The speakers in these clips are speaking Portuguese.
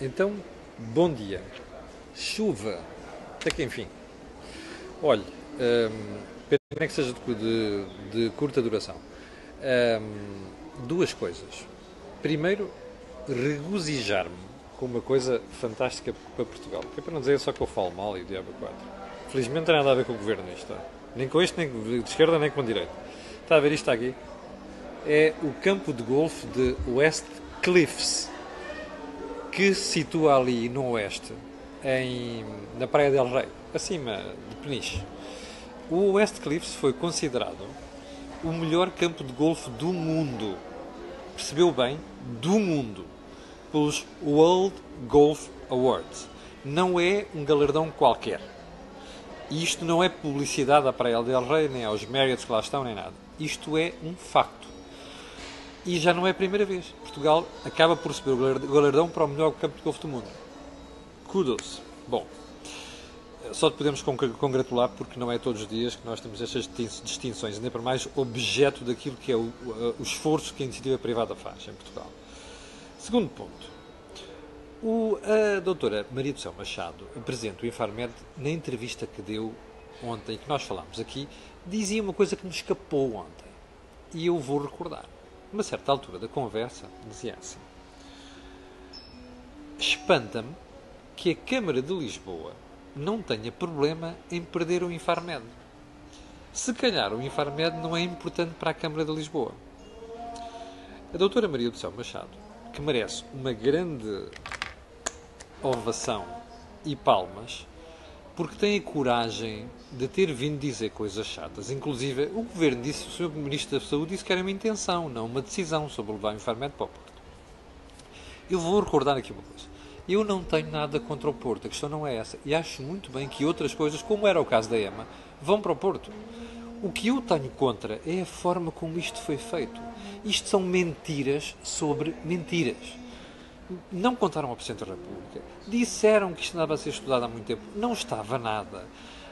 Então, bom dia. Chuva. Até que enfim. Olhe, pena que seja de curta duração. Duas coisas. Primeiro, regozijar-me com uma coisa fantástica para Portugal. Que é para não dizer só que eu falo mal e o diabo 4. Felizmente não tem nada a ver com o governo isto. Nem com este, nem de esquerda, nem com a direita. Está a ver isto aqui? É o campo de golfe de West Cliffs, que se situa ali no oeste, na Praia del Rei, acima de Peniche. O West Cliffs foi considerado o melhor campo de golfe do mundo. Percebeu bem? Do mundo. Pelos World Golf Awards. Não é um galardão qualquer. E isto não é publicidade à Praia del Rei, nem aos Marriotts que lá estão, nem nada. Isto é um facto. E já não é a primeira vez. Portugal acaba por receber o galardão para o melhor campo de golfe do mundo. Kudos. Bom, só te podemos congratular porque não é todos os dias que nós temos estas distinções, ainda para mais objeto daquilo que é o esforço que a iniciativa privada faz em Portugal. Segundo ponto. A doutora Maria do Céu Machado, presidente do Infarmed, na entrevista que deu ontem, que nós falámos aqui, dizia uma coisa que me escapou ontem. E eu vou recordar. A uma certa altura da conversa, dizia assim: espanta-me que a Câmara de Lisboa não tenha problema em perder o Infarmed. Se calhar o Infarmed não é importante para a Câmara de Lisboa. A doutora Maria do Céu Machado, que merece uma grande ovação e palmas, porque tem a coragem de ter vindo dizer coisas chatas. Inclusive, o Governo disse, o Sr. Ministro da Saúde disse que era uma intenção, não uma decisão sobre levar o Infarmed para o Porto. Eu vou recordar aqui uma coisa. Eu não tenho nada contra o Porto, a questão não é essa. E acho muito bem que outras coisas, como era o caso da EMA, vão para o Porto. O que eu tenho contra é a forma como isto foi feito. Isto são mentiras sobre mentiras. Não contaram ao Presidente da República. Disseram que isto andava a ser estudado há muito tempo. Não estava nada.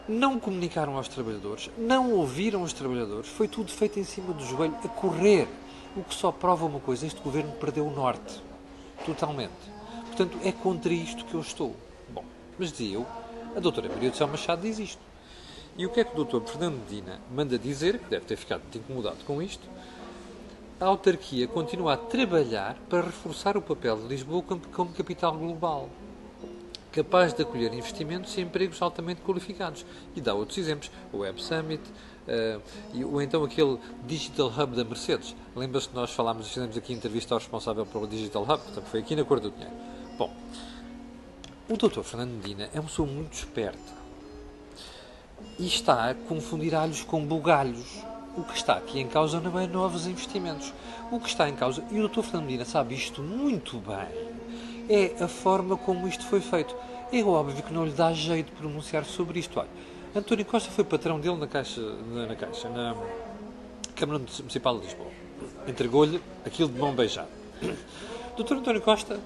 Não comunicaram aos trabalhadores. Não ouviram os trabalhadores. Foi tudo feito em cima do joelho, a correr. O que só prova uma coisa: este governo perdeu o norte. Totalmente. Portanto, é contra isto que eu estou. Bom, mas dizia eu, a doutora Maria do Céu Machado diz isto. E o que é que o doutor Fernando Medina manda dizer, que deve ter ficado muito incomodado com isto? A autarquia continua a trabalhar para reforçar o papel de Lisboa como capital global, capaz de acolher investimentos e empregos altamente qualificados. E dá outros exemplos, o Web Summit, ou então aquele Digital Hub da Mercedes. Lembra-se que nós fizemos aqui entrevista ao responsável pelo Digital Hub, portanto foi aqui na Cor do Dinheiro. Bom, o Dr. Fernando Medina é uma pessoa muito esperta e está a confundir alhos com bugalhos. O que está aqui em causa não é novos investimentos. O que está em causa, e o Dr. Fernando Medina sabe isto muito bem, é a forma como isto foi feito. É óbvio que não lhe dá jeito de pronunciar sobre isto. Olha, António Costa foi patrão dele na Câmara Municipal de Lisboa. Entregou-lhe aquilo de mão beijada. Dr. António Costa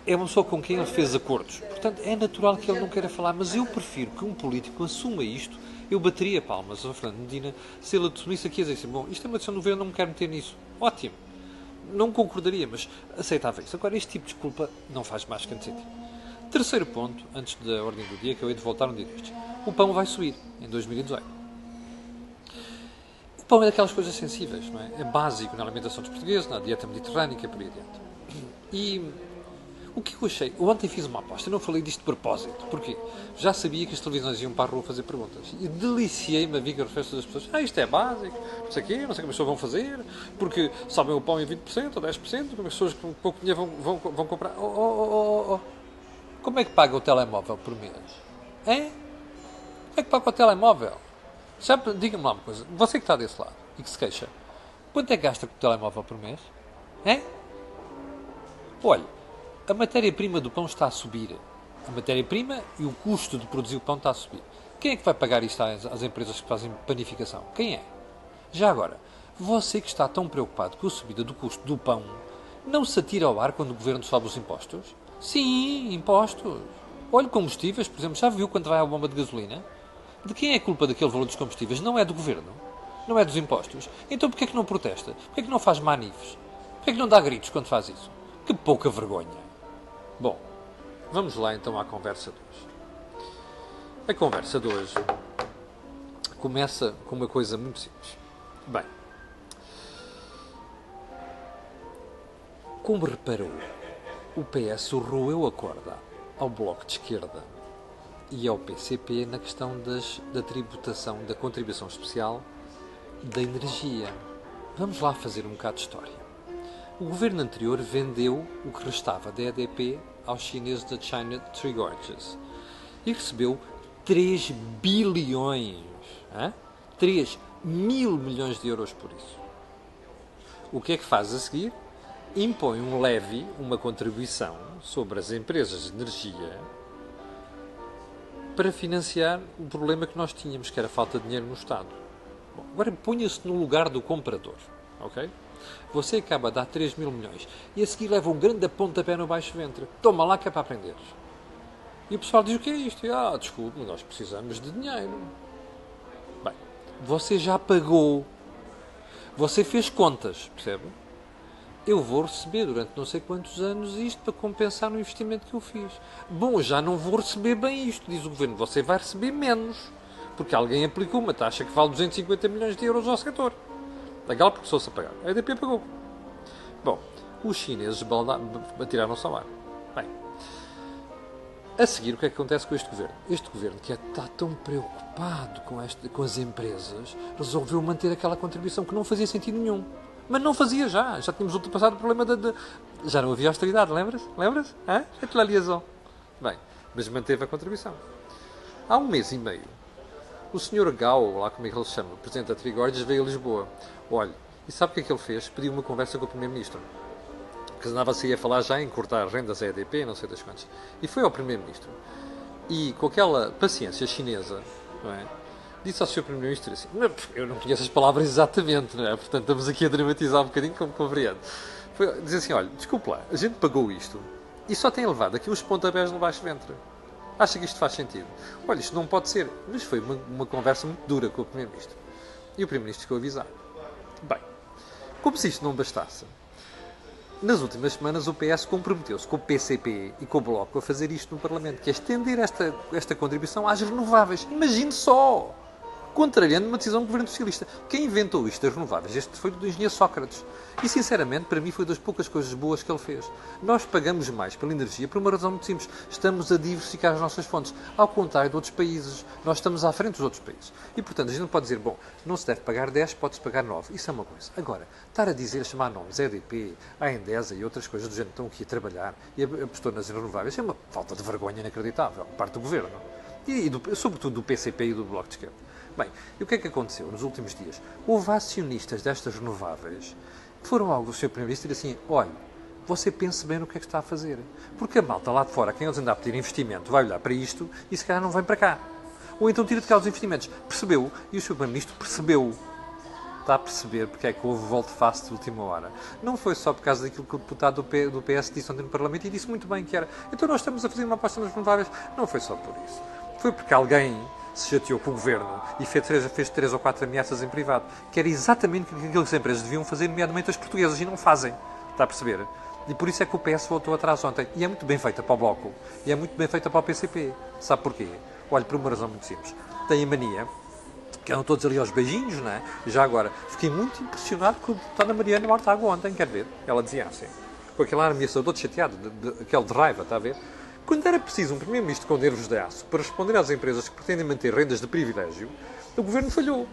é uma pessoa com quem ele fez acordos. Portanto, é natural que ele não queira falar, mas eu prefiro que um político assuma isto. Eu bateria palmas ao Fernando Medina se ele assumisse aqui a dizer assim: bom, isto é uma decisão do governo, não me quero meter nisso. Ótimo. Não concordaria, mas aceitava isso. Agora, este tipo de desculpa não faz mais que sentido. Terceiro ponto, antes da ordem do dia, que eu hei de voltar um dia destes. O pão vai subir em 2018. O pão é daquelas coisas sensíveis, não é? É básico na alimentação dos portugueses, na dieta mediterrânica e por aí adiante. E o que eu achei? Eu ontem fiz uma aposta, eu não falei disto de propósito. Porquê? Já sabia que as televisões iam para a rua fazer perguntas. E deliciei-me a ver que as respostas das pessoas: isto é básico, não sei o quê, não sei como as pessoas vão fazer, porque sobem o pão em 20% ou 10%, como as pessoas com pouco dinheiro vão comprar. Como é que paga o telemóvel por mês? Hein? Como é que paga o telemóvel? Diga-me lá uma coisa, você que está desse lado e que se queixa, quanto é que gasta com o telemóvel por mês? Hein? Olha, a matéria-prima do pão está a subir. A matéria-prima e o custo de produzir o pão está a subir. Quem é que vai pagar isto às empresas que fazem panificação? Quem é? Já agora, você que está tão preocupado com a subida do custo do pão, não se atira ao ar quando o governo sobe os impostos? Sim, impostos. Olha, combustíveis, por exemplo, já viu quanto vai a bomba de gasolina? De quem é a culpa daquele valor dos combustíveis? Não é do governo? Não é dos impostos? Então porquê é que não protesta? Porquê é que não faz manifes? Porquê é que não dá gritos quando faz isso? Que pouca vergonha. Bom, Vamos lá então à conversa de hoje. A conversa de hoje começa com uma coisa muito simples. Bem, como reparou, o PS roeu a corda ao Bloco de Esquerda e ao PCP na questão da tributação, da contribuição especial da energia. Vamos lá fazer um bocado de história. O governo anterior vendeu o que restava da EDP aos chineses da China Three Gorges e recebeu 3 bilhões, 3 mil milhões de euros por isso. O que é que faz a seguir? Impõe um levy, uma contribuição sobre as empresas de energia para financiar o problema que nós tínhamos, que era a falta de dinheiro no Estado. Bom, agora ponha-se no lugar do comprador, ok? Você acaba de dar 3 mil milhões e a seguir leva um grande pontapé no baixo ventre. Toma lá que é para aprenderes. E o pessoal diz, o que é isto? Desculpe, nós precisamos de dinheiro. Bem, você já pagou. Você fez contas, percebe? Eu vou receber durante não sei quantos anos isto para compensar no investimento que eu fiz. Bom, já não vou receber bem isto, diz o governo. Você vai receber menos, porque alguém aplicou uma taxa que vale 250 milhões de euros ao setor. A Galp começou-se a pagar. A EDP pagou. Bom, os chineses atiraram-se ao ar. Bem, a seguir, o que é que acontece com este governo? Este governo, que está tão preocupado com as empresas, resolveu manter aquela contribuição que não fazia sentido nenhum. Mas não fazia já. Já tínhamos ultrapassado o problema Já não havia austeridade, lembra-se? Lembra-se? Aquela liaison. Bem, mas manteve a contribuição. Há um mês e meio, o Sr. Gao, lá como é que ele se chama, o Presidente da Three Gorges, veio a Lisboa. Olha, e sabe o que é que ele fez? Pediu uma conversa com o Primeiro-Ministro. Que andava-se a falar já em cortar rendas à EDP, não sei das quantas. E foi ao Primeiro-Ministro. E com aquela paciência chinesa, não é? Disse ao Sr. Primeiro-Ministro assim, eu não conheço as palavras exatamente, não é? Portanto, estamos aqui a dramatizar um bocadinho como compreendo. Foi dizer assim, olha, desculpe lá, a gente pagou isto e só tem levado aqui os pontapés no baixo ventre. Acha que isto faz sentido? Olha, isto não pode ser. Mas foi uma conversa muito dura com o Primeiro-Ministro. E o Primeiro-Ministro ficou avisado. Bem, como se isto não bastasse, nas últimas semanas o PS comprometeu-se com o PCP e com o Bloco a fazer isto no Parlamento, que é estender esta contribuição às renováveis. Imagine só! Contrariando uma decisão do Governo Socialista. Quem inventou isto das renováveis? Este foi do engenheiro Sócrates. E, sinceramente, para mim foi das poucas coisas boas que ele fez. Nós pagamos mais pela energia por uma razão muito simples. Estamos a diversificar as nossas fontes. Ao contrário de outros países. Nós estamos à frente dos outros países. E, portanto, a gente não pode dizer, bom, não se deve pagar 10, pode-se pagar 9. Isso é uma coisa. Agora, estar a dizer, chamar nomes, EDP, a Endesa e outras coisas do género estão aqui a trabalhar e apostou nas renováveis, é uma falta de vergonha inacreditável, parte do Governo. E sobretudo do PCP e do Bloco de Esquerda. Bem, e o que é que aconteceu nos últimos dias? Houve acionistas destas renováveis que foram ao Sr. Primeiro-Ministro e assim, olha, você pense bem no que é que está a fazer. Porque a malta lá de fora, quem eles andar a pedir investimento, vai olhar para isto e se calhar não vem para cá. Ou então tira de cá os investimentos. Percebeu? E o Sr. Primeiro-Ministro percebeu. Está a perceber porque é que houve volte-face de última hora. Não foi só por causa daquilo que o deputado do PS disse ontem no Parlamento e disse muito bem que era. Então nós estamos a fazer uma aposta nas renováveis. Não foi só por isso. Foi porque alguém se chateou com o Governo e fez 3 ou 4 ameaças em privado, que era exatamente aquilo que as empresas deviam fazer, nomeadamente as portuguesas, e não fazem. Está a perceber? E por isso é que o PS voltou atrás ontem. E é muito bem feita para o Bloco. E é muito bem feita para o PCP. Sabe porquê? Olha, por uma razão muito simples. Tem a mania, que andam todos ali aos beijinhos, não é? E já agora, fiquei muito impressionado com a deputada Mariana Mortágua ontem, quer ver? Ela dizia assim, com aquele ar ameaçador, todo chateado, aquele de raiva, está a ver? Quando era preciso um Primeiro-Ministro com nervos de aço para responder às empresas que pretendem manter rendas de privilégio, o Governo falhou.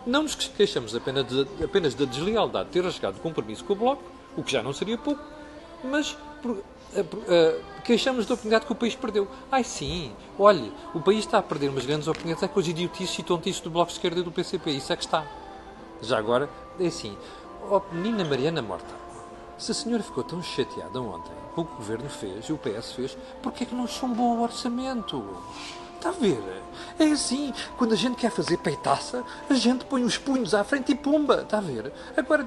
Não nos queixamos apenas da deslealdade de ter rasgado o compromisso com o Bloco, o que já não seria pouco, mas queixamos da oportunidade que o país perdeu. Ai sim, olhe, o país está a perder umas grandes oportunidades, é com as idiotices e tontices do Bloco de Esquerda e do PCP, isso é que está. Já agora, é assim, menina Mariana Morta, se a senhora ficou tão chateada ontem com o que o Governo fez e o PS fez, porquê é que não chumbou o orçamento? Está a ver? É assim, quando a gente quer fazer peitaça, a gente põe os punhos à frente e pumba, está a ver? Agora,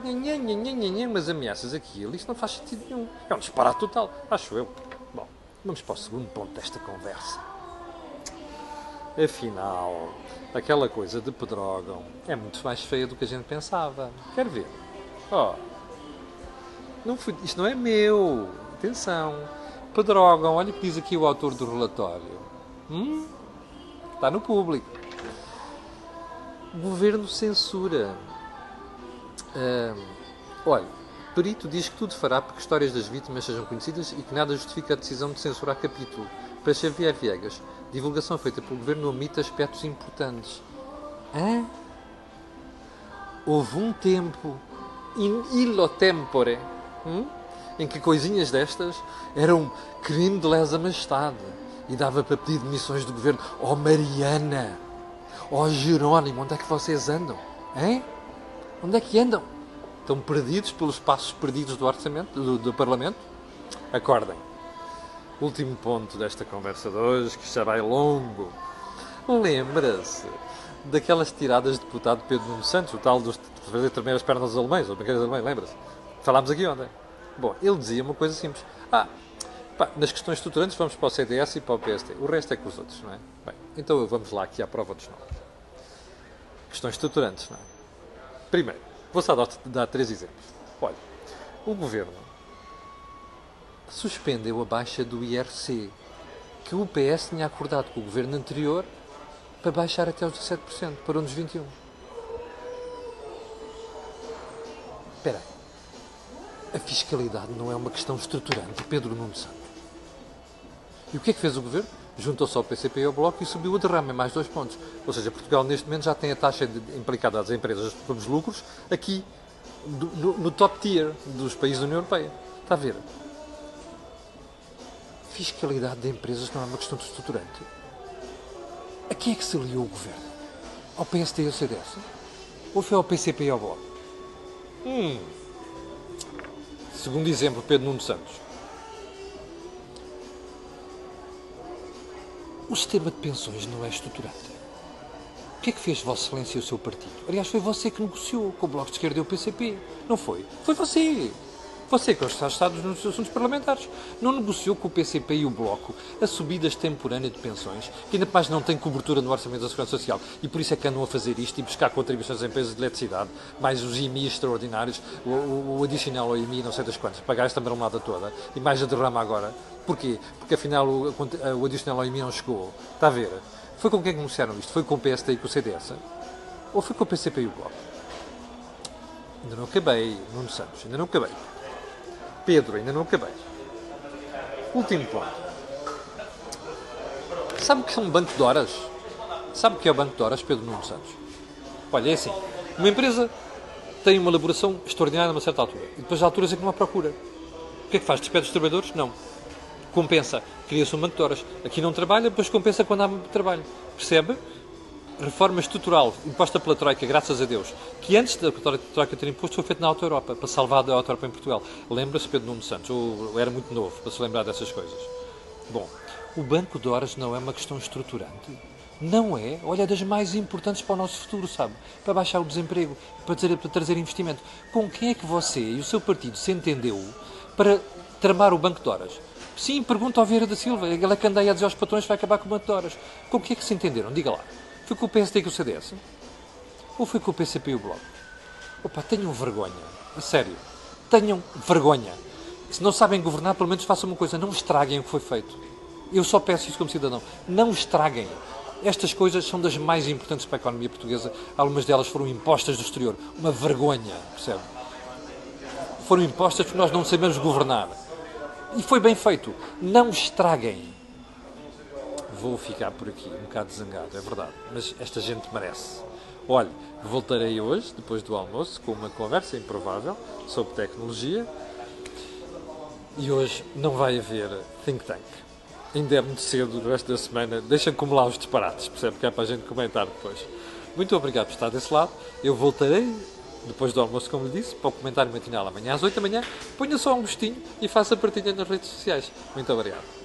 umas ameaças aqui, isso não faz sentido nenhum. É um disparate total, acho eu. Bom, vamos para o segundo ponto desta conversa. Afinal, aquela coisa de Pedrógão é muito mais feia do que a gente pensava. Quer ver? Isto não é meu. Atenção. pedrogam. Olha o que diz aqui o autor do relatório. Está no público. O governo censura. Olha, perito diz que tudo fará para que histórias das vítimas sejam conhecidas e que nada justifica a decisão de censurar capítulo. Para Xavier Viegas, divulgação feita pelo governo omite aspectos importantes. Houve um tempo, in illo tempore, em que coisinhas destas eram crime de lesa majestade e dava para pedir demissões do governo. Oh Mariana, oh Jerónimo, onde é que vocês andam? Onde é que andam? Estão perdidos pelos passos perdidos do orçamento, do Parlamento? Acordem. Último ponto desta conversa de hoje, que já vai longo. Lembra-se daquelas tiradas de deputado Pedro Nuno Santos, o tal dos fazer tremer as pernas aos alemães, ou brinquedas alemães, lembra-se? Falámos aqui ontem. Bom, ele dizia uma coisa simples. Nas questões estruturantes vamos para o CDS e para o PST. O resto é com os outros, não é? Bem, então vamos lá aqui à prova dos nomes. Questões estruturantes, não é? Primeiro, vou só dar 3 exemplos. Olha, o Governo suspendeu a baixa do IRC, que o PS tinha acordado com o Governo anterior para baixar até os 17%, para uns 21%. Espera aí. A fiscalidade não é uma questão estruturante, Pedro Nuno Santos. E o que é que fez o Governo? Juntou-se ao PCP e ao Bloco e subiu o derrame em mais 2 pontos. Ou seja, Portugal neste momento já tem a taxa implicada às empresas pelos lucros aqui no top tier dos países da União Europeia. Está a ver? Fiscalidade de empresas não é uma questão estruturante. A quem é que se aliou o Governo? Ao PSD e ao CDS? Ou foi ao PCP e ao Bloco? Segundo exemplo, Pedro Nuno Santos. O sistema de pensões não é estruturante. O que é que fez Vossa Excelência e o seu partido? Aliás, foi você que negociou com o Bloco de Esquerda e o PCP. Não foi? Foi você. Você que está estado nos assuntos parlamentares. Não negociou com o PCP e o Bloco a subida extemporânea de pensões, que ainda mais não tem cobertura no Orçamento da Segurança Social. E por isso é que andam a fazer isto e buscar contribuições às empresas de eletricidade, mais os IMI extraordinários, o adicional ao IMI, não sei das quantas, pagar esta marmelada toda, e mais a derrama agora. Porquê? Porque afinal o adicional ao IMI não chegou. Está a ver? Foi com quem negociaram isto? Foi com o PSD e com o CDS? Ou foi com o PCP e o Bloco? Ainda não acabei, Nuno Santos, ainda não acabei. Pedro, ainda não acabei. Último ponto. Sabe o que é um banco de horas? Sabe o que é o banco de horas, Pedro Nuno Santos? Olha, é assim. Uma empresa tem uma elaboração extraordinária numa certa altura. E depois há alturas em que não há procura. O que é que faz? Despede os trabalhadores? Não. Compensa. Cria-se um banco de horas. Aqui não trabalha, depois compensa quando há trabalho. Percebe? Reforma estrutural imposta pela Troika, graças a Deus, que antes da Troika ter imposto foi feita na Auto Europa, para salvar a Auto Europa em Portugal. Lembra-se Pedro Nuno Santos? Eu era muito novo para se lembrar dessas coisas. Bom, o banco de horas não é uma questão estruturante. Não é. Olha, é das mais importantes para o nosso futuro, sabe? Para baixar o desemprego, para trazer investimento. Com quem é que você e o seu partido se entendeu para tramar o banco de horas? Sim, pergunta ao Vieira da Silva. Ele é que anda aí a dizer aos patrões que vai acabar com o banco de horas. Com quem é que se entenderam? Diga lá. Foi com o PSD e com o CDS? Ou foi com o PCP e o Bloco? Opa, tenham vergonha. A sério. Tenham vergonha. Se não sabem governar, pelo menos façam uma coisa. Não estraguem o que foi feito. Eu só peço isso como cidadão. Não estraguem. Estas coisas são das mais importantes para a economia portuguesa. Algumas delas foram impostas do exterior. Uma vergonha, percebe? Foram impostas porque nós não sabemos governar. E foi bem feito. Não estraguem. Vou ficar por aqui, um bocado zangado, é verdade. Mas esta gente merece. Olha, voltarei hoje, depois do almoço, com uma conversa improvável sobre tecnologia. E hoje não vai haver think tank. Ainda é muito cedo, no resto da semana. Deixa acumular os disparates, percebe? Que é para a gente comentar depois. Muito obrigado por estar desse lado. Eu voltarei, depois do almoço, como lhe disse, para o comentário matinal amanhã às 8 da manhã. Ponha só um gostinho e faça a partilha nas redes sociais. Muito obrigado.